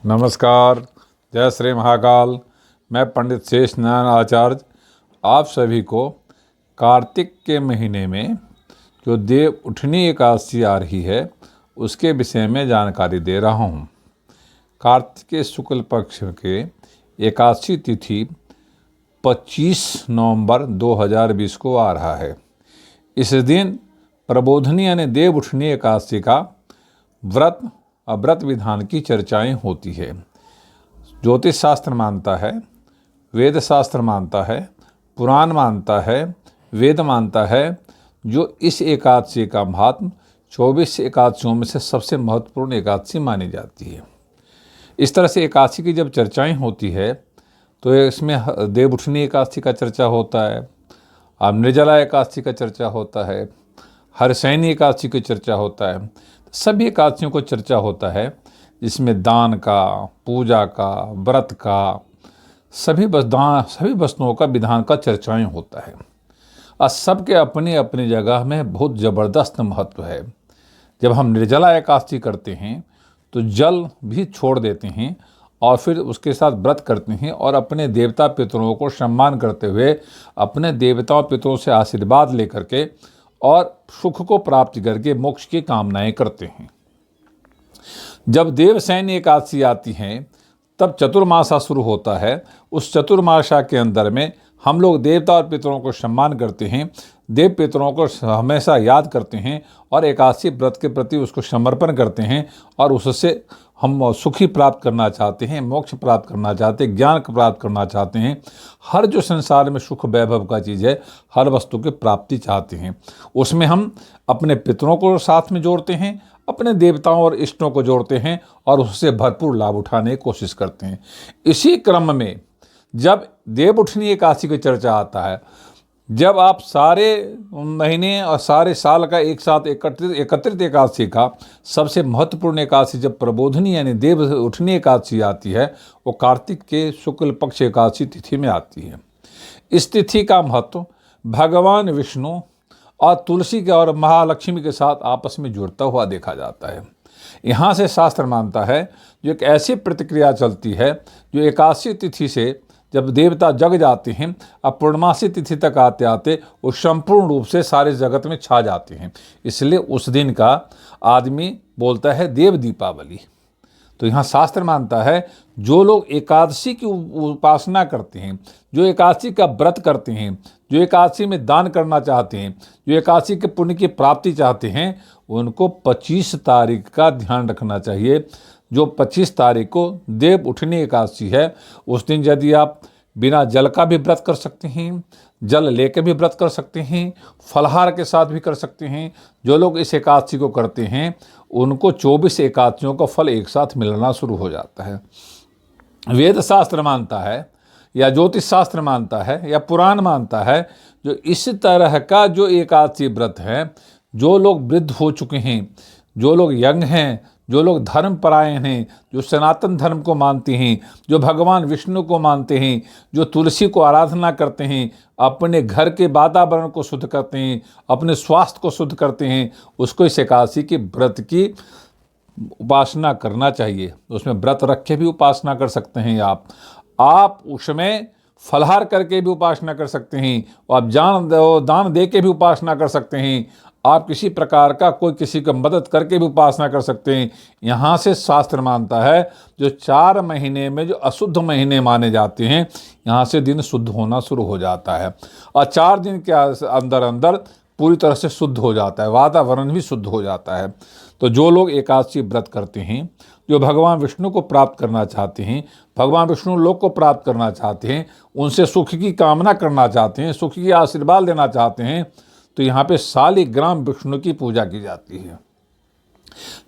नमस्कार, जय श्री महाकाल। मैं पंडित शेष नारायण आचार्य आप सभी को कार्तिक के महीने में जो देव उठनी एकादशी आ रही है उसके विषय में जानकारी दे रहा हूँ। कार्तिक के शुक्ल पक्ष के एकादशी तिथि 25 नवंबर 2020 को आ रहा है। इस दिन प्रबोधनी यानी देव उठनी एकादशी का व्रत और व्रत विधान की चर्चाएं होती है। ज्योतिष शास्त्र मानता है, वेद शास्त्र मानता है, पुराण मानता है, वेद मानता है जो इस एकादशी का महात्म 24 एकादशियों में से सबसे महत्वपूर्ण एकादशी मानी जाती है। इस तरह से एकादशी की जब चर्चाएं होती है तो इसमें देव उठनी एकादशी का चर्चा होता है, अब निर्जला एकादशी का चर्चा होता है, हरसैनी एकादशी की चर्चा होता है। सभी एकादशियों को चर्चा होता है जिसमें दान का, पूजा का, व्रत का, सभी वस्तुओं का विधान का चर्चाएं होता है। और सबके अपनी अपनी जगह में बहुत ज़बरदस्त महत्व है। जब हम निर्जला एकादशी करते हैं तो जल भी छोड़ देते हैं और फिर उसके साथ व्रत करते हैं और अपने देवता पितरों को सम्मान करते हुए अपने देवताओं पितरों से आशीर्वाद लेकर के और सुख को प्राप्त करके मोक्ष की कामनाएं करते हैं। जब देवशयनी एकादशी आती है तब चतुर्मासा शुरू होता है। उस चतुर्मासा के अंदर में हम लोग देवता और पितरों को सम्मान करते हैं, देव पितरों को हमेशा याद करते हैं और एकादशी व्रत के प्रति उसको समर्पण करते हैं और उससे हम सुखी प्राप्त करना चाहते हैं, मोक्ष प्राप्त करना चाहते हैं, ज्ञान प्राप्त करना चाहते हैं। हर जो संसार में सुख वैभव का चीज़ है, हर वस्तु की प्राप्ति चाहते हैं। उसमें हम अपने पितरों को साथ में जोड़ते हैं, अपने देवताओं और इष्टों को जोड़ते हैं और उससे भरपूर लाभ उठाने की कोशिश करते हैं। इसी क्रम में जब देव उठनी एकादशी की चर्चा आता है, जब आप सारे महीने और सारे साल का एक साथ एकत्रित एकादशी का सबसे महत्वपूर्ण एकादशी जब प्रबोधनी यानी देव उठनी एकादशी आती है वो कार्तिक के शुक्ल पक्ष एकादशी तिथि में आती है। इस तिथि का महत्व भगवान विष्णु और तुलसी के और महालक्ष्मी के साथ आपस में जुड़ता हुआ देखा जाता है। यहाँ से शास्त्र मानता है जो एक ऐसी प्रतिक्रिया चलती है जो एकादशी तिथि से जब देवता जग जाते हैं अब पूर्णमासी तिथि तक आते आते वो संपूर्ण रूप से सारे जगत में छा जाते हैं। इसलिए उस दिन का आदमी बोलता है देव दीपावली। तो यहाँ शास्त्र मानता है जो लोग एकादशी की उपासना करते हैं, जो एकादशी का व्रत करते हैं, जो एकादशी में दान करना चाहते हैं, जो एकादशी के पुण्य की प्राप्ति चाहते हैं, उनको 25 तारीख का ध्यान रखना चाहिए। जो 25 तारीख को देव उठनी एकादशी है उस दिन यदि आप बिना जल का भी व्रत कर सकते हैं, जल लेके भी व्रत कर सकते हैं, फलाहार के साथ भी कर सकते हैं। जो लोग इस एकादशी को करते हैं उनको 24 एकादशियों का फल एक साथ मिलना शुरू हो जाता है। वेद शास्त्र मानता है या ज्योतिष शास्त्र मानता है या पुराण मानता है जो इस तरह का जो एकादशी व्रत है, जो लोग वृद्ध हो चुके हैं, जो लोग यंग हैं, जो लोग धर्मपरायण हैं, जो सनातन धर्म को मानते हैं, जो भगवान विष्णु को मानते हैं, जो तुलसी को आराधना करते हैं, अपने घर के वातावरण को शुद्ध करते हैं, अपने स्वास्थ्य को शुद्ध करते हैं, उसको इस एकादशी के व्रत की उपासना करना चाहिए। उसमें व्रत रख के भी उपासना कर सकते हैं आप उसमें फलाहार करके भी उपासना कर सकते हैं, आप दान दे के भी उपासना कर सकते हैं, आप किसी प्रकार का कोई किसी की मदद करके भी उपासना कर सकते हैं। यहाँ से शास्त्र मानता है जो 4 महीने में जो अशुद्ध महीने माने जाते हैं यहाँ से दिन शुद्ध होना शुरू हो जाता है और 4 दिन के अंदर अंदर पूरी तरह से शुद्ध हो जाता है, वातावरण भी शुद्ध हो जाता है। तो जो लोग एकादशी व्रत करते हैं, जो भगवान विष्णु को प्राप्त करना चाहते हैं, भगवान विष्णु लोक को प्राप्त करना चाहते हैं, उनसे सुख की कामना करना चाहते हैं, सुख की आशीर्वाद लेना चाहते हैं, तो यहाँ पे शालिग्राम विष्णु की पूजा की जाती है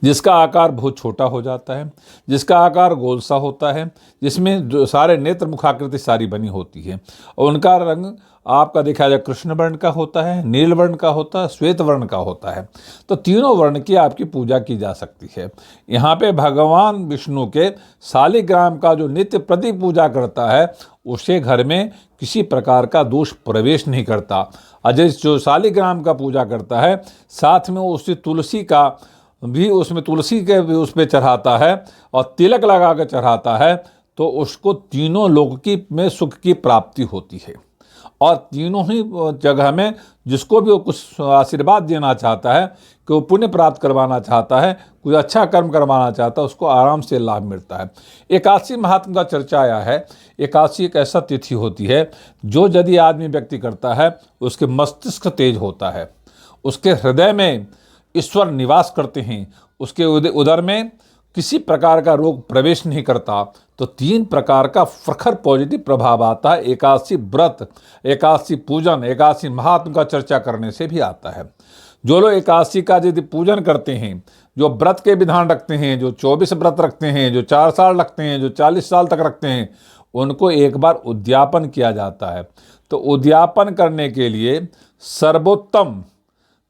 जिसका आकार बहुत छोटा हो जाता है, जिसका आकार गोल सा होता है, जिसमें जो सारे नेत्र मुखाकृति सारी बनी होती है और उनका रंग आपका देखा जाए कृष्ण वर्ण का होता है, नील वर्ण का होता है, श्वेत वर्ण का होता है। तो तीनों वर्ण की आपकी पूजा की जा सकती है। यहाँ पे भगवान विष्णु के शालिग्राम का जो नित्य प्रति पूजा करता है उसके घर में किसी प्रकार का दोष प्रवेश नहीं करता। अजय जो शालिग्राम का पूजा करता है साथ में उससे तुलसी का भी उसमें तुलसी के भी उस पर चढ़ाता है और तिलक लगा कर चढ़ाता है तो उसको तीनों लोक की में सुख की प्राप्ति होती है। और तीनों ही जगह में जिसको भी वो कुछ आशीर्वाद देना चाहता है, कि वो पुण्य प्राप्त करवाना चाहता है, कोई अच्छा कर्म करवाना चाहता है, उसको आराम से लाभ मिलता है। एकादशी महात्म का चर्चा आया है। एकादशी एक ऐसा तिथि होती है जो यदि आदमी व्यक्ति करता है उसके मस्तिष्क तेज होता है, उसके हृदय में ईश्वर निवास करते हैं, उसके उदर में किसी प्रकार का रोग प्रवेश नहीं करता। तो 3 प्रकार का प्रखर पॉजिटिव प्रभाव आता है एकादशी व्रत, एकादशी पूजन, एकादशी महात्म का चर्चा करने से भी आता है। जो लोग एकादशी का यदि पूजन करते हैं, जो व्रत के विधान रखते हैं, जो 24 व्रत रखते हैं, जो 4 साल रखते हैं, जो 40 साल तक रखते हैं, उनको एक बार उद्यापन किया जाता है। तो उद्यापन करने के लिए सर्वोत्तम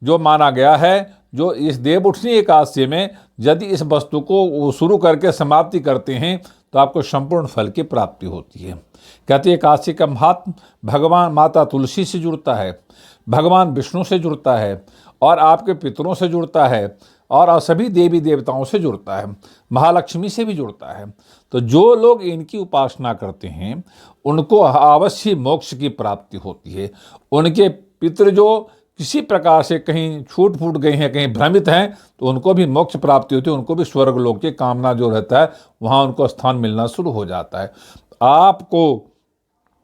जो माना गया है, जो इस देवउठनी एकादशी में यदि इस वस्तु को शुरू करके समाप्ति करते हैं तो आपको संपूर्ण फल की प्राप्ति होती है। कहते हैं एकादशी का महात्म भगवान माता तुलसी से जुड़ता है, भगवान विष्णु से जुड़ता है, और आपके पितरों से जुड़ता है, और सभी देवी देवताओं से जुड़ता है, महालक्ष्मी से भी जुड़ता है। तो जो लोग इनकी उपासना करते हैं उनको अवश्य मोक्ष की प्राप्ति होती है। उनके पितृ जो किसी प्रकार से कहीं छूट फूट गए हैं, कहीं भ्रमित हैं, तो उनको भी मोक्ष प्राप्ति होती है, उनको भी स्वर्ग लोक की कामना जो रहता है वहाँ उनको स्थान मिलना शुरू हो जाता है। आपको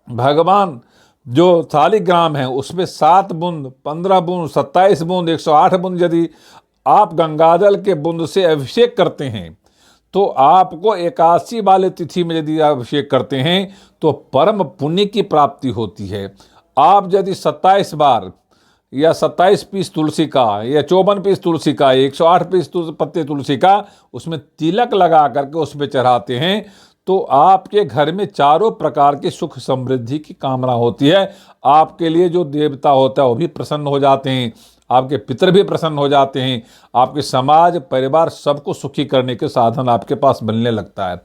भगवान जो शालिग्राम है उसमें 7 बूंद, 15 बूंद, 27 बूंद, 108 बूंद यदि आप गंगाजल के बूंद से अभिषेक करते हैं तो आपको एकादशी वाले तिथि में यदि अभिषेक करते हैं तो परम पुण्य की प्राप्ति होती है। आप यदि 27 बार या 27 पीस तुलसी का या 54 पीस तुलसी का, 108 पीस पत्ते तुलसी का उसमें तिलक लगा करके उस पर चढ़ाते हैं तो आपके घर में चारों प्रकार की सुख समृद्धि की कामना होती है। आपके लिए जो देवता होता है वो भी प्रसन्न हो जाते हैं, आपके पितर भी प्रसन्न हो जाते हैं, आपके समाज परिवार सबको सुखी करने के साधन आपके पास बनने लगता है।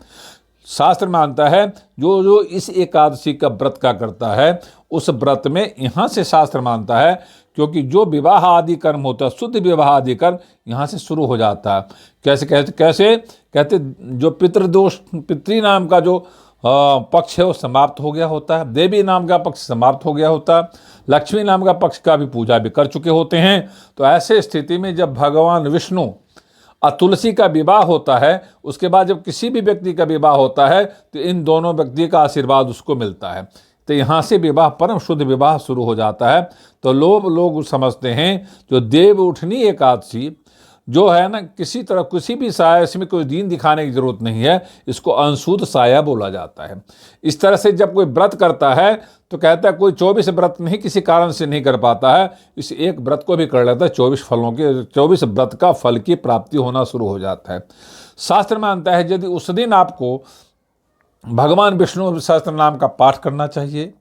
शास्त्र मानता है जो जो इस एकादशी का व्रत का करता है उस व्रत में यहाँ से शास्त्र मानता है, क्योंकि जो विवाह आदि कर्म होता है, शुद्ध विवाह आदि कर्म यहाँ से शुरू हो जाता है। कैसे कहते जो पितृदोष, पितृ नाम का जो पक्ष है वो समाप्त हो गया होता है, देवी नाम का पक्ष समाप्त हो गया होता है, लक्ष्मी नाम का पक्ष का भी पूजा भी कर चुके होते हैं। तो ऐसे स्थिति में जब भगवान विष्णु और तुलसी का विवाह होता है, उसके बाद जब किसी भी व्यक्ति का विवाह होता है तो इन दोनों व्यक्ति का आशीर्वाद उसको मिलता है। तो यहाँ से विवाह, परम शुद्ध विवाह शुरू हो जाता है। तो लोग समझते हैं जो देवउठनी एकादशी जो है ना, किसी तरह किसी भी साया, इसमें कोई दीन दिखाने की जरूरत नहीं है, इसको अनशुद्ध साया बोला जाता है। इस तरह से जब कोई व्रत करता है तो कहता है कोई 24 व्रत नहीं किसी कारण से नहीं कर पाता है, इस एक व्रत को भी कर लेता है, 24 व्रत का फल की प्राप्ति होना शुरू हो जाता है। शास्त्र मानता है यदि उस दिन आपको भगवान विष्णु सहस्त्र नाम का पाठ करना चाहिए,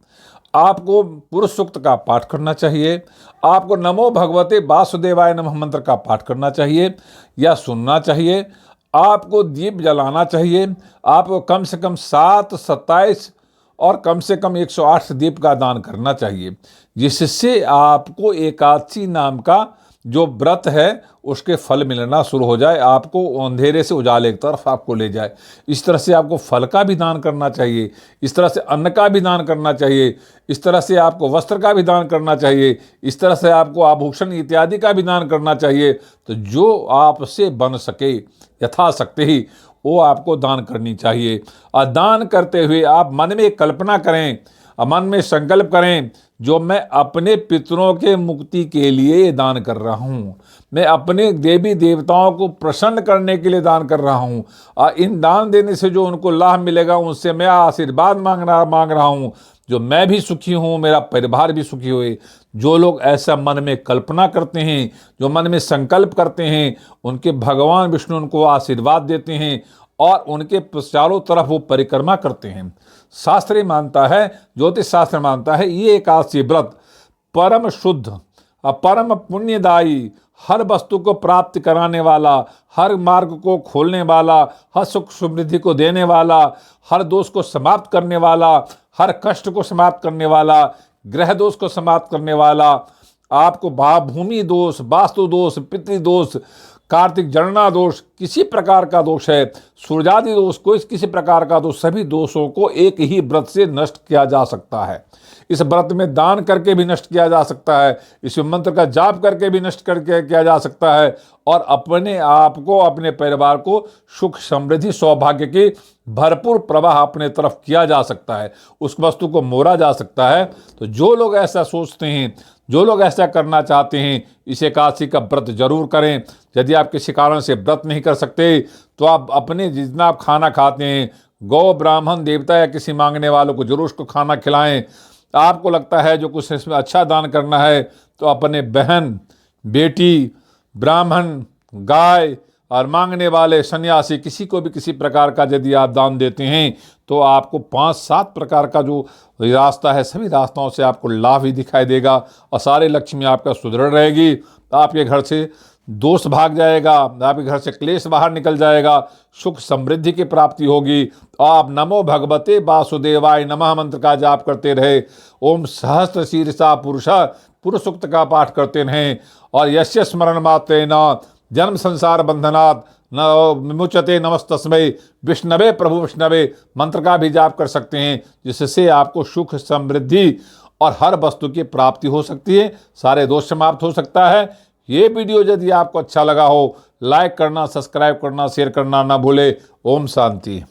आपको पुरुष सूक्त का पाठ करना चाहिए, आपको नमो भगवते वासुदेवाय नमः मंत्र का पाठ करना चाहिए या सुनना चाहिए, आपको दीप जलाना चाहिए, आपको कम से कम 7, 27 और कम से कम 108 दीप का दान करना चाहिए, जिससे आपको एकादशी नाम का जो व्रत है उसके फल मिलना शुरू हो जाए, आपको अंधेरे से उजाले की तरफ आपको ले जाए। इस तरह से आपको फल का भी दान करना चाहिए, इस तरह से अन्न का भी दान करना चाहिए, इस तरह से आपको वस्त्र का भी दान करना चाहिए, इस तरह से आपको आभूषण इत्यादि का भी दान करना चाहिए। तो जो आपसे बन सके यथाशक्ति ही वो आपको दान करनी चाहिए। और दान करते हुए आप मन में कल्पना करें, मन में संकल्प करें, जो मैं अपने पितरों के मुक्ति के लिए दान कर रहा हूँ, मैं अपने देवी देवताओं को प्रसन्न करने के लिए दान कर रहा हूँ, और इन दान देने से जो उनको लाभ मिलेगा उनसे मैं आशीर्वाद मांग रहा हूँ, जो मैं भी सुखी हूँ, मेरा परिवार भी सुखी होए। जो लोग ऐसा मन में कल्पना करते हैं, जो मन में संकल्प करते हैं, उनके भगवान विष्णु उनको आशीर्वाद देते हैं और उनके चारों तरफ वो परिक्रमा करते हैं। शास्त्र मानता है, ज्योतिष शास्त्र मानता है, ये एकादशी व्रत परम शुद्ध और परम पुण्यदायी, हर वस्तु को प्राप्त कराने वाला, हर मार्ग को खोलने वाला, हर सुख समृद्धि को देने वाला, हर दोष को समाप्त करने वाला, हर कष्ट को समाप्त करने वाला, ग्रह दोष को समाप्त करने वाला, आपको भूमि दोष, वास्तु दोष, पितृदोष, कार्तिक जड़ना दोष, किसी प्रकार का दोष है, सूर्यादि दोष, कोई किसी प्रकार का दोष, सभी दोषों को एक ही व्रत से नष्ट किया जा सकता है। इस व्रत में दान करके भी नष्ट किया जा सकता है, इस मंत्र का जाप करके भी नष्ट करके किया जा सकता है, और अपने आप को, अपने परिवार को सुख समृद्धि सौभाग्य की भरपूर प्रवाह अपने तरफ किया जा सकता है, उस वस्तु को मोड़ा जा सकता है। तो जो लोग ऐसा सोचते हैं, जो लोग ऐसा करना चाहते हैं, इस एकादशी का व्रत जरूर करें। यदि आप किसी कारण से व्रत नहीं कर सकते तो आप अपने जितना आप खाना खाते हैं, गौ ब्राह्मण देवता या किसी मांगने वालों को जरूर उसको खाना खिलाएं। आपको लगता है जो कुछ इसमें अच्छा दान करना है तो अपने बहन, बेटी, ब्राह्मण, गाय और मांगने वाले सन्यासी, किसी को भी किसी प्रकार का यदि आप दान देते हैं तो आपको 5-7 प्रकार का जो रास्ता है, सभी रास्ताओं से आपको लाभ ही दिखाई देगा और सारे लक्ष्मी आपका सुदृढ़ रहेगी। आपके घर से दोष भाग जाएगा, आपके घर से क्लेश बाहर निकल जाएगा, सुख समृद्धि की प्राप्ति होगी। आप नमो भगवते वासुदेवाय नमः मंत्र का जाप करते रहे, ओम सहस्त्र शीर्षा पुरुषा पुरुष सूक्त का पाठ करते रहें, और यस्य स्मरण मात्रेण जन्म संसार बंधनात् न विमुच्यते नमस्तस्मै विष्णवे प्रभु विष्णवे मंत्र का भी जाप कर सकते हैं, जिससे आपको सुख समृद्धि और हर वस्तु की प्राप्ति हो सकती है, सारे दोष समाप्त हो सकता है। ये वीडियो यदि आपको अच्छा लगा हो, लाइक करना, सब्सक्राइब करना, शेयर करना ना भूले। ओम शांति।